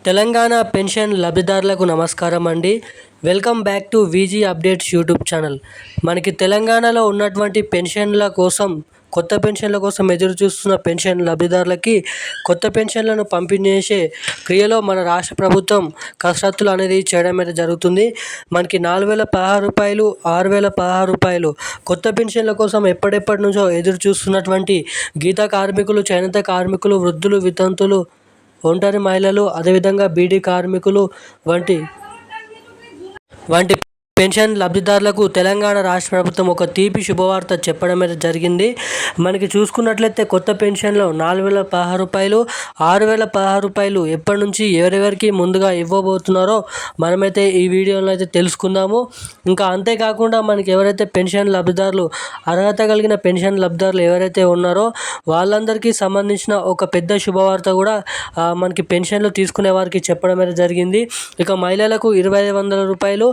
Telangana pension లబ్ధిదారులకు నమస్కారం అండి. Welcome back to VG updates YouTube channel. మనకి తెలంగాణలో ఉన్నటువంటి కొత్త పెన్షన్ల కోసం ఎదురు చూస్తున్న పెన్షన్ లబ్ధిదారులకి కొత్త పెన్షన్లను పంపిణీ చేసే క్రియలో మన రాష్ట్ర ప్రభుత్వం కసరత్తులు అనేది చేయడం అయితే జరుగుతుంది. మనకి 4,016 రూపాయలు, 6,016 రూపాయలు కొత్త పెన్షన్ల కోసం ఎప్పటి నుంచో ఎదురు చూస్తున్నటువంటి గీత కార్మికులు, చేనేత కార్మికులు, వృద్ధులు, వితంతులు, ఒంటరి మహిళలు, అదేవిధంగా బీడీ కార్మికులు వంటి పెన్షన్ లబ్ధిదారులకు తెలంగాణ రాష్ట్ర ప్రభుత్వం ఒక తీపి శుభవార్త చెప్పడం అయితే జరిగింది. మనకి చూసుకున్నట్లయితే కొత్త పెన్షన్లో 4,016 రూపాయలు, 6,016 రూపాయలు ఎప్పటి నుంచి ఎవరెవరికి ముందుగా ఇవ్వబోతున్నారో మనమైతే ఈ వీడియోలో అయితే తెలుసుకుందాము. ఇంకా అంతేకాకుండా మనకి ఎవరైతే పెన్షన్ లబ్ధిదారులు, అర్హత కలిగిన పెన్షన్ లబ్ధిదారులు ఎవరైతే ఉన్నారో వాళ్ళందరికీ సంబంధించిన ఒక పెద్ద శుభవార్త కూడా మనకి పెన్షన్లు తీసుకునే వారికి చెప్పడం అయితే జరిగింది. ఇక మహిళలకు 2,500 రూపాయలు,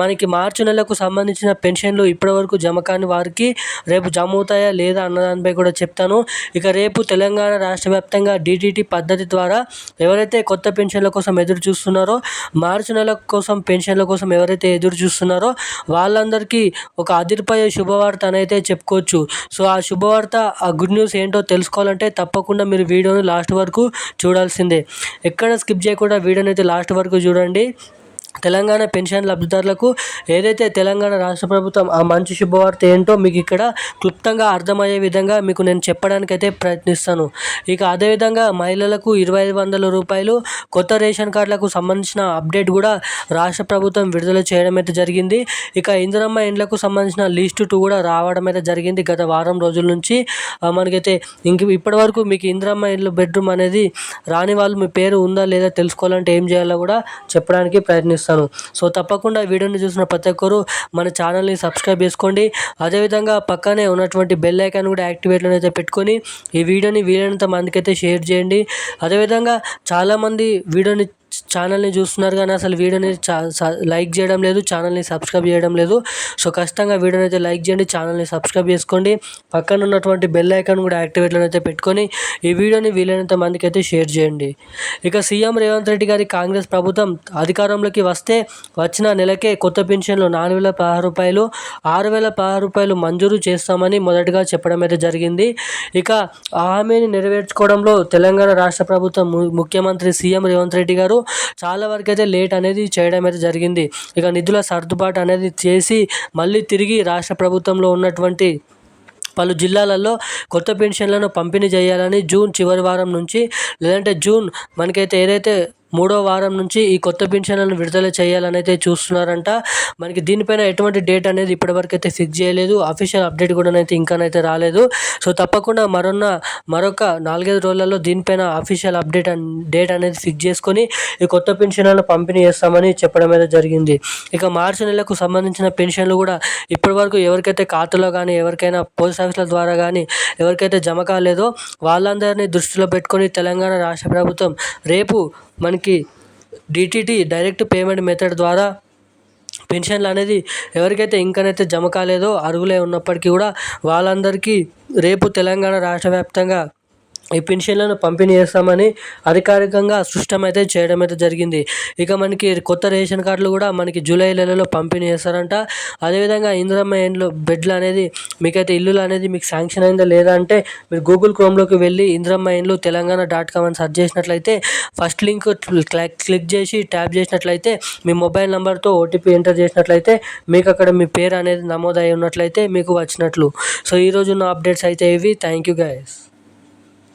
మనకి మార్చి నెలకు సంబంధించిన పెన్షన్లు ఇప్పటివరకు జమ కాని వారికి రేపు జమ అవుతాయా లేదా అన్నదానిపై కూడా చెప్తాను. ఇక రేపు తెలంగాణ రాష్ట్ర వ్యాప్తంగా DTT పద్ధతి ద్వారా ఎవరైతే కొత్త పెన్షన్ల కోసం ఎదురు చూస్తున్నారో, మార్చి నెల కోసం పెన్షన్ల కోసం ఎవరైతే ఎదురు చూస్తున్నారో వాళ్ళందరికీ ఒక అదిరిపోయే శుభవార్త అనేది చెప్పుకోవచ్చు. సో ఆ శుభవార్త, ఆ గుడ్ న్యూస్ ఏంటో తెలుసుకోవాలంటే తప్పకుండా మీరు వీడియోని లాస్ట్ వరకు చూడాల్సిందే. ఎక్కడ స్కిప్ చేయకుండా వీడియోని అయితే లాస్ట్ వరకు చూడండి. తెలంగాణ పెన్షన్ లబ్ధిదారులకు ఏదైతే తెలంగాణ రాష్ట్ర ప్రభుత్వం ఆ మంచి శుభవార్త ఏంటో మీకు ఇక్కడ క్లుప్తంగా అర్థమయ్యే విధంగా మీకు నేను చెప్పడానికైతే ప్రయత్నిస్తాను. ఇక అదేవిధంగా మహిళలకు 2,500 రూపాయలు కొత్త రేషన్ కార్డులకు సంబంధించిన అప్డేట్ కూడా రాష్ట్ర ప్రభుత్వం విడుదల చేయడం అయితే జరిగింది. ఇక ఇందిరమ్మ ఇండ్లకు సంబంధించిన లిస్ట్ 2 కూడా రావడం అయితే జరిగింది గత వారం రోజుల నుంచి. మనకైతే ఇప్పటివరకు మీకు ఇందిరమ్మ ఇండ్లు బెడ్రూమ్ అనేది రాని వాళ్ళు మీ పేరు ఉందా లేదా తెలుసుకోవాలంటే ఏం చేయాలో కూడా చెప్పడానికి ప్రయత్నిస్తాను. సో తప్పకుండా వీడియోని చూసిన ప్రతి ఒక్కరు మన ఛానల్ని సబ్స్క్రైబ్ చేసుకోండి. అదేవిధంగా పక్కనే ఉన్నటువంటి బెల్ ఐకాన్ కూడా యాక్టివేట్లో అయితే పెట్టుకొని ఈ వీడియోని వీలైనంత మందికైతే షేర్ చేయండి. అదేవిధంగా చాలామంది ఛానల్ని చూస్తున్నారు కానీ అసలు వీడియోని లైక్ చేయడం లేదు, ఛానల్ని సబ్స్క్రైబ్ చేయడం లేదు. సో ఖచ్చితంగా వీడియోని అయితే లైక్ చేయండి, ఛానల్ని సబ్స్క్రైబ్ చేసుకోండి. పక్కన ఉన్నటువంటి బెల్ ఐకాన్ కూడా యాక్టివేట్లో అయితే పెట్టుకొని ఈ వీడియోని వీలైనంత మందికి అయితే షేర్ చేయండి. ఇక సీఎం రేవంత్ రెడ్డి గారి కాంగ్రెస్ ప్రభుత్వం అధికారంలోకి వచ్చిన నెలకే కొత్త పెన్షన్లు 4,016 రూపాయలు, 6,016 రూపాయలు మంజూరు చేస్తామని మొదటగా చెప్పడం అయితే జరిగింది. ఇక ఆ హామీని నెరవేర్చుకోవడంలో తెలంగాణ రాష్ట్ర ప్రభుత్వం ముఖ్యమంత్రి సీఎం రేవంత్ రెడ్డి గారు చాలా వరకు అయితే లేట్ అనేది చేయడం అయితే జరిగింది. ఇక నిధుల సర్దుబాటు అనేది చేసి మళ్ళీ తిరిగి రాష్ట్ర ప్రభుత్వంలో ఉన్నటువంటి పలు జిల్లాలలో కొత్త పెన్షన్లను పంపిణీ చేయాలని జూన్ చివరి వారం నుంచి లేదంటే జూన్ మనకైతే ఏదైతే 3వ వారం నుంచి ఈ కొత్త పెన్షన్లను విడుదల చేయాలని అయితే చూస్తున్నారంట. మనకి దీనిపైన ఎటువంటి డేట్ అనేది ఇప్పటివరకు అయితే ఫిక్స్ చేయలేదు. అఫీషియల్ అప్డేట్ కూడా అయితే ఇంకానైతే రాలేదు. సో తప్పకుండా మరొక 4-5 రోజులలో దీనిపైన అఫీషియల్ డేట్ అనేది ఫిక్స్ చేసుకొని ఈ కొత్త పెన్షన్లను పంపిణీ చేస్తామని చెప్పడం అయితే జరిగింది. ఇక మార్చి నెలకు సంబంధించిన పెన్షన్లు కూడా ఇప్పటివరకు ఎవరికైతే ఖాతాలో కానీ, ఎవరికైనా పోస్ట్ ఆఫీసుల ద్వారా కానీ ఎవరికైతే జమ కాలేదో వాళ్ళందరినీ దృష్టిలో పెట్టుకొని తెలంగాణ రాష్ట్ర ప్రభుత్వం రేపు మనకి DTT డైరెక్ట్ పేమెంట్ మెథడ్ ద్వారా పెన్షన్లు అనేది ఎవరికైతే ఇంకనైతే జమ కాలేదో అర్హులే ఉన్నప్పటికీ కూడా వాళ్ళందరికీ రేపు తెలంగాణ రాష్ట్ర వ్యాప్తంగా ఈ పెన్షన్లను పంపిణీ చేస్తామని అధికారికంగా స్పష్టం అయితే చేయడం అయితే జరిగింది. ఇక మనకి కొత్త రేషన్ కార్డులు కూడా మనకి జూలై నెలలో పంపిణీ చేస్తారంట. అదేవిధంగా ఇందిరమ్మ ఇండ్లు బెడ్లు అనేది మీకైతే ఇల్లులు అనేది మీకు శాంక్షన్ అయిందా లేదా అంటే మీరు గూగుల్ క్రోమ్లోకి వెళ్ళి ఇందిరమ్మ ఇండ్లు తెలంగాణ.com అని సెర్చ్ చేసినట్లయితే ఫస్ట్ లింక్ క్లిక్ చేసి ట్యాప్ చేసినట్లయితే మీ మొబైల్ నెంబర్తో OTP ఎంటర్ చేసినట్లయితే మీకు అక్కడ మీ పేరు అనేది నమోదై ఉన్నట్లయితే మీకు వచ్చినట్లు. సో ఈరోజు ఉన్న అప్డేట్స్ అయితే ఇవి. Thank you guys.